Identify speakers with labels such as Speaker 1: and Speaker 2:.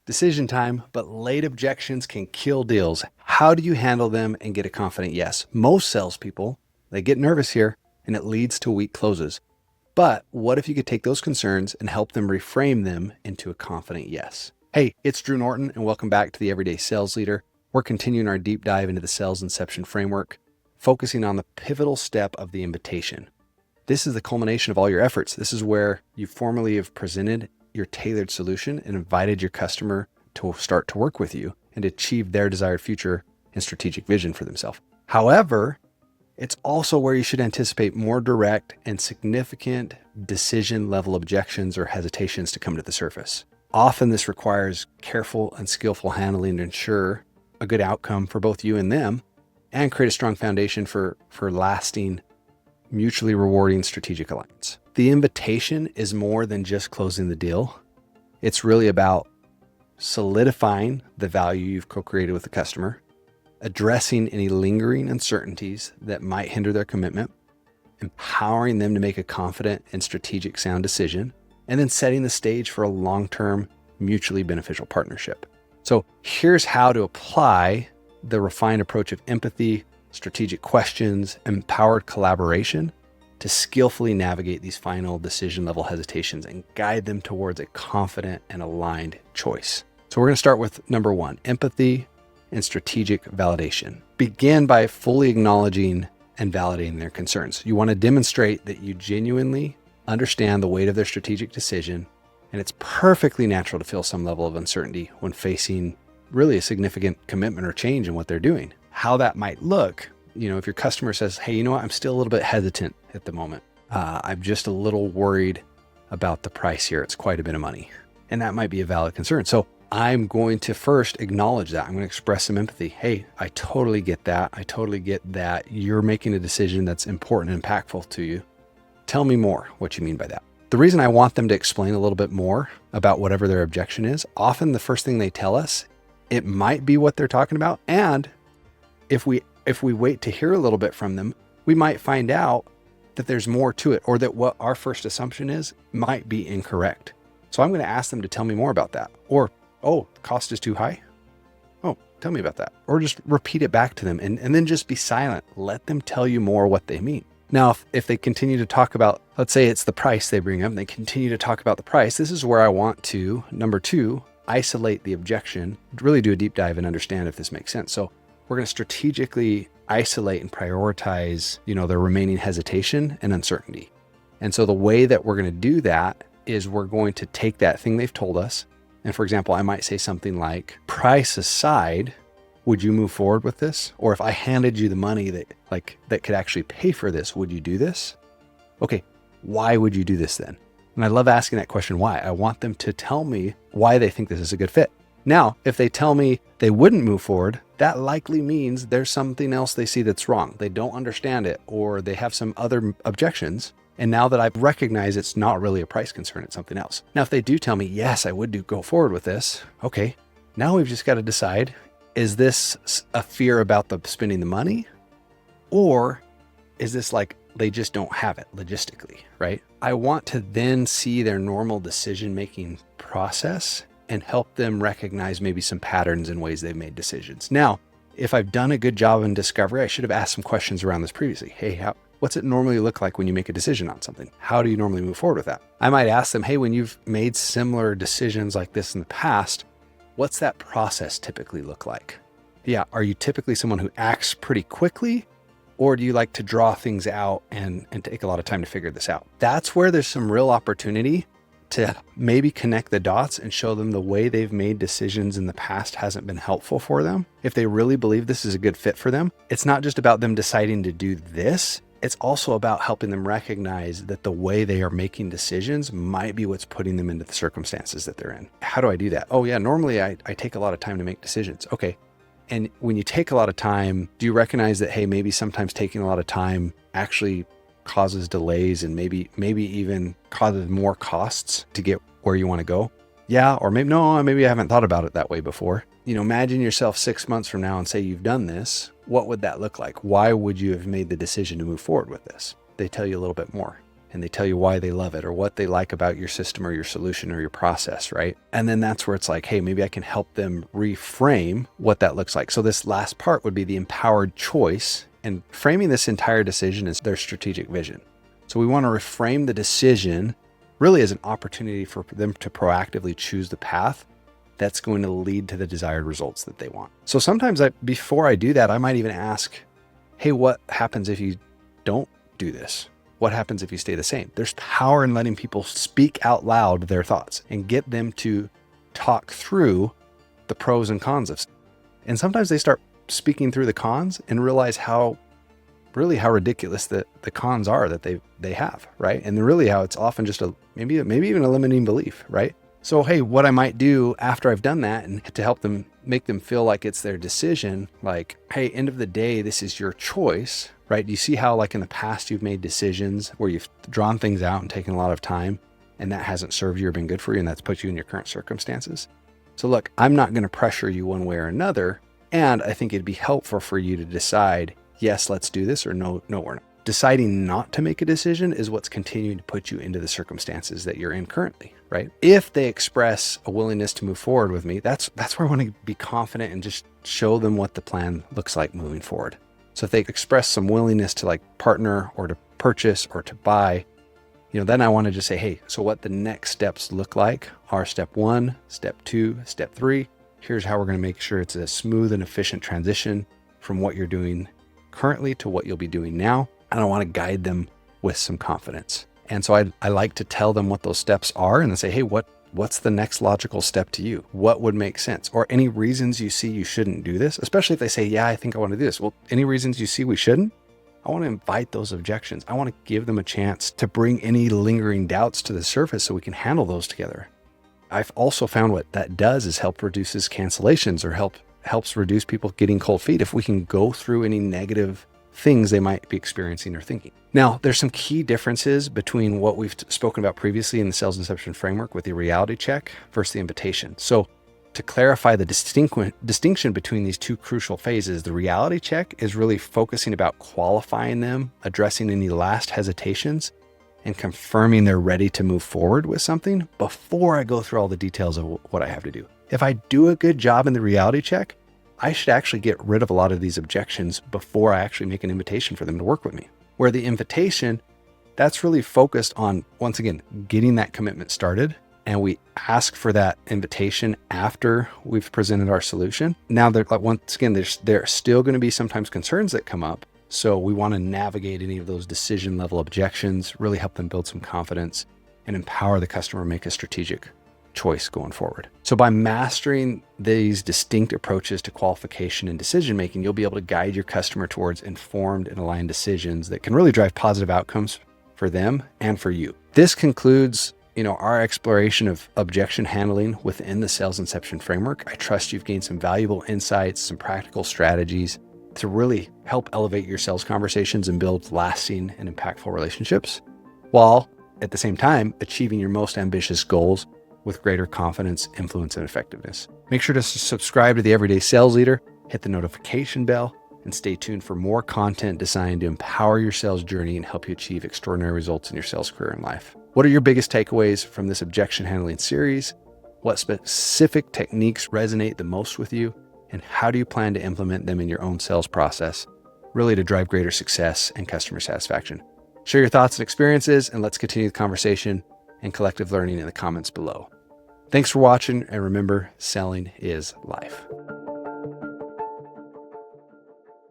Speaker 1: Decision time, but late objections can kill deals. How do you handle them and get a confident yes? Most salespeople, they get nervous here and it leads to weak closes. But what if you could take those concerns and help them reframe them into a confident yes? Hey, it's Drew Norton and welcome back to the Everyday Sales Leader. We're continuing our deep dive into the sales inception framework, focusing on the pivotal step of the invitation. This is the culmination of all your efforts. This is where you formally have presented your tailored solution and invited your customer to start to work with you and achieve their desired future and strategic vision for themselves. However, it's also where you should anticipate more direct and significant decision level objections or hesitations to come to the surface. Often this requires careful and skillful handling to ensure a good outcome for both you and them and create a strong foundation for lasting, mutually rewarding strategic alliance. The invitation is more than just closing the deal. It's really about solidifying the value you've co-created with the customer, addressing any lingering uncertainties that might hinder their commitment, empowering them to make a confident and strategic sound decision, and then setting the stage for a long-term, mutually beneficial partnership. So here's how to apply the refined approach of empathy, strategic questions, empowered collaboration to skillfully navigate these final decision level hesitations and guide them towards a confident and aligned choice. So we're going to start with number one, empathy and strategic validation. Begin by fully acknowledging and validating their concerns. You want to demonstrate that you genuinely understand the weight of their strategic decision, and it's perfectly natural to feel some level of uncertainty when facing really a significant commitment or change in what they're doing. How that might look, if your customer says, hey, you know what, I'm still a little bit hesitant at the moment. I'm just a little worried about the price here. It's quite a bit of money. And that might be a valid concern. So I'm going to first acknowledge that. I'm going to express some empathy. Hey, I totally get that. I totally get that you're making a decision that's important and impactful to you. Tell me more what you mean by that. The reason I want them to explain a little bit more about whatever their objection is, often the first thing they tell us, it might be what they're talking about. And if we wait to hear a little bit from them, we might find out that there's more to it, or that what our first assumption is might be incorrect. So I'm going to ask them to tell me more about that. Or, oh, the cost is too high. Oh, tell me about that. Or just repeat it back to them and then just be silent. Let them tell you more what they mean. Now, if they continue to talk about, let's say it's the price they bring up, and they continue to talk about the price, this is where I want to, number two, isolate the objection, really do a deep dive and understand if this makes sense. So we're going to strategically isolate and prioritize, their remaining hesitation and uncertainty. And so the way that we're going to do that is we're going to take that thing they've told us. And for example, I might say something like, price aside, would you move forward with this? Or if I handed you the money that could actually pay for this, would you do this? Okay, why would you do this then? And I love asking that question, why? I want them to tell me why they think this is a good fit. Now, if they tell me they wouldn't move forward, that likely means there's something else they see that's wrong. They don't understand it, or they have some other objections. And now that I've recognized it's not really a price concern, it's something else. Now, if they do tell me, yes, I would go forward with this. Okay, now we've just got to decide, is this a fear about spending the money? Or is this like they just don't have it logistically, right? I want to then see their normal decision-making process and help them recognize maybe some patterns in ways they've made decisions. Now, if I've done a good job in discovery, I should have asked some questions around this previously. Hey, what's it normally look like when you make a decision on something? How do you normally move forward with that? I might ask them, hey, when you've made similar decisions like this in the past, what's that process typically look like? Yeah, are you typically someone who acts pretty quickly? Or do you like to draw things out and take a lot of time to figure this out? That's where there's some real opportunity to maybe connect the dots and show them the way they've made decisions in the past hasn't been helpful for them. If they really believe this is a good fit for them, it's not just about them deciding to do this. It's also about helping them recognize that the way they are making decisions might be what's putting them into the circumstances that they're in. How do I do that? Oh yeah, normally I take a lot of time to make decisions. Okay. And when you take a lot of time, do you recognize that, hey, maybe sometimes taking a lot of time actually causes delays and maybe even causes more costs to get where you want to go? Yeah, or maybe I haven't thought about it that way before. Imagine yourself 6 months from now and say you've done this. What would that look like? Why would you have made the decision to move forward with this? They tell you a little bit more. and they tell you why they love it or what they like about your system or your solution or your process, right? And then that's where it's like, hey, maybe I can help them reframe what that looks like. So this last part would be the empowered choice, and framing this entire decision as their strategic vision. So we want to reframe the decision really as an opportunity for them to proactively choose the path that's going to lead to the desired results that they want. So sometimes before I do that, I might even ask, hey, what happens if you don't do this? What happens if you stay the same? There's power in letting people speak out loud their thoughts and get them to talk through the pros and cons of it. And sometimes they start speaking through the cons and realize how ridiculous the cons are that they have, right? And really how it's often just maybe even a limiting belief, right? So, hey, what I might do after I've done that and to help them make them feel like it's their decision, like, hey, end of the day, this is your choice, right? Do you see how like in the past you've made decisions where you've drawn things out and taken a lot of time and that hasn't served you or been good for you, and that's put you in your current circumstances? So look, I'm not going to pressure you one way or another. And I think it'd be helpful for you to decide, yes, let's do this, or no, we're not. Deciding not to make a decision is what's continuing to put you into the circumstances that you're in currently, right? If they express a willingness to move forward with me, that's where I want to be confident and just show them what the plan looks like moving forward. So if they express some willingness to like partner or to purchase or to buy, then I want to just say, hey, so what the next steps look like are step 1, step 2, step 3. Here's how we're going to make sure it's a smooth and efficient transition from what you're doing currently to what you'll be doing now. And I want to guide them with some confidence. And so I like to tell them what those steps are and then say, hey, what's the next logical step to you? What would make sense? Or any reasons you see you shouldn't do this, especially if they say, yeah, I think I want to do this. Well, any reasons you see we shouldn't? I want to invite those objections. I want to give them a chance to bring any lingering doubts to the surface so we can handle those together. I've also found what that does is help reduces cancellations or helps reduce people getting cold feet if we can go through any negative things they might be experiencing or thinking. Now, there's some key differences between what we've spoken about previously in the sales inception framework with the reality check versus the invitation. So to clarify the distinction between these two crucial phases, the reality check is really focusing about qualifying them, addressing any last hesitations, and confirming they're ready to move forward with something before I go through all the details of what I have to do. If I do a good job in the reality check, I should actually get rid of a lot of these objections before I actually make an invitation for them to work with me. Where the invitation, that's really focused on, once again, getting that commitment started. And we ask for that invitation after we've presented our solution. Now, once again, there are still going to be sometimes concerns that come up. So we want to navigate any of those decision level objections, really help them build some confidence and empower the customer to make a strategic choice going forward. So by mastering these distinct approaches to qualification and decision making, you'll be able to guide your customer towards informed and aligned decisions that can really drive positive outcomes for them and for you. This concludes our exploration of objection handling within the sales inception framework. I trust you've gained some valuable insights, some practical strategies to really help elevate your sales conversations and build lasting and impactful relationships, while at the same time achieving your most ambitious goals with greater confidence, influence, and effectiveness. Make sure to subscribe to the Everyday Sales Leader, hit the notification bell, and stay tuned for more content designed to empower your sales journey and help you achieve extraordinary results in your sales career and life. What are your biggest takeaways from this objection handling series? What specific techniques resonate the most with you? And how do you plan to implement them in your own sales process, really to drive greater success and customer satisfaction? Share your thoughts and experiences, and let's continue the conversation and collective learning in the comments below. Thanks for watching, and remember, selling is life.